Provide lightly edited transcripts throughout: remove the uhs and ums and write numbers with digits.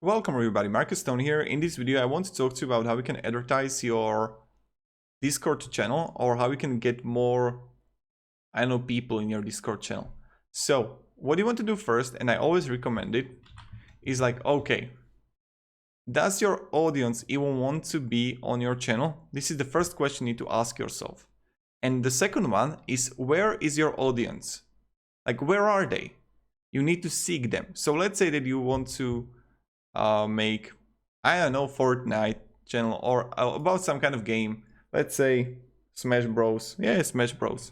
Welcome everybody, Marcus Stone here. In this video I want to talk to you about how we can advertise your Discord channel or how we can get more, people in your Discord channel. So what you want to do first, and I always recommend it, is like, okay, does your audience even want to be on your channel? This is the first question you need to ask yourself. And the second one is, where is your audience? Like, where are they? You need to seek them. So let's say that you want to make, I don't know, Fortnite channel or about some kind of game. Let's say Smash Bros. Yeah, Smash Bros.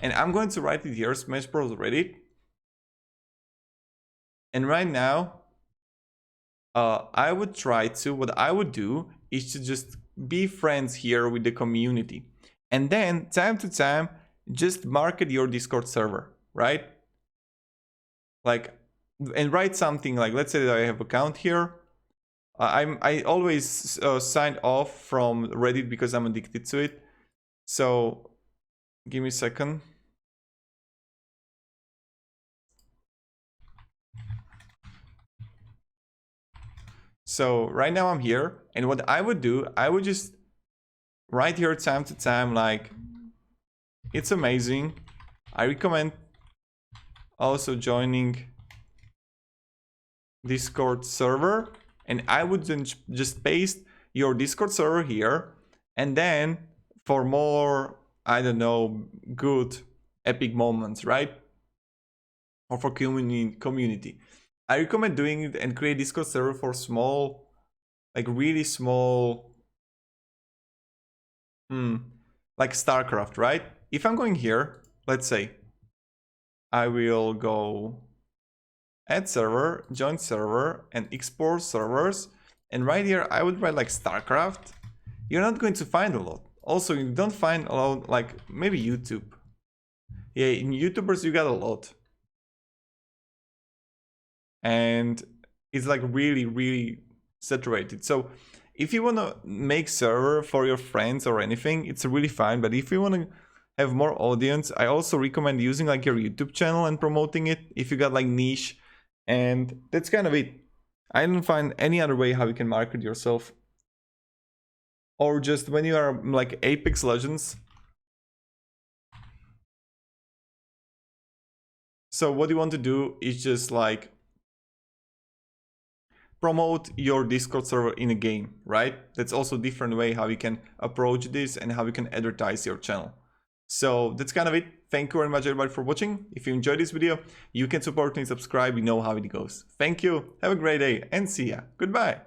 And I'm going to write it here, Smash Bros. Reddit. And right now, I would try to, what I would do is to just be friends here with the community. And then time to time, just market your Discord server, right? Like, and write something like, let's say that I have an account here. I always sign off from Reddit because I'm addicted to it. So give me a second. So right now I'm here, and what I would do, I would just write here time to time like, it's amazing. I recommend also joining Discord server, and I would then just paste your Discord server here, and then for more, I don't know, good epic moments, right? Or for community, I recommend doing it and create Discord server for small, like really small, like StarCraft, right? If I'm going here, let's say I will go add server, join server, and export servers. And right here, I would write like StarCraft. You're not going to find a lot. Also, you don't find a lot, like maybe YouTube. Yeah, in YouTubers, you got a lot. And it's like really, really saturated. So if you want to make server for your friends or anything, it's really fine. But if you want to have more audience, I also recommend using like your YouTube channel and promoting it if you got like niche. And that's kind of it. I don't find any other way how you can market yourself. Or just when you are like Apex Legends. So what you want to do is just like promote your Discord server in a game, right? That's also a different way how you can approach this and how you can advertise your channel. So that's kind of it. Thank you very much everybody for watching. If you enjoyed this video, you can support me and subscribe. You know how it goes. Thank you. Have a great day and see ya. Goodbye.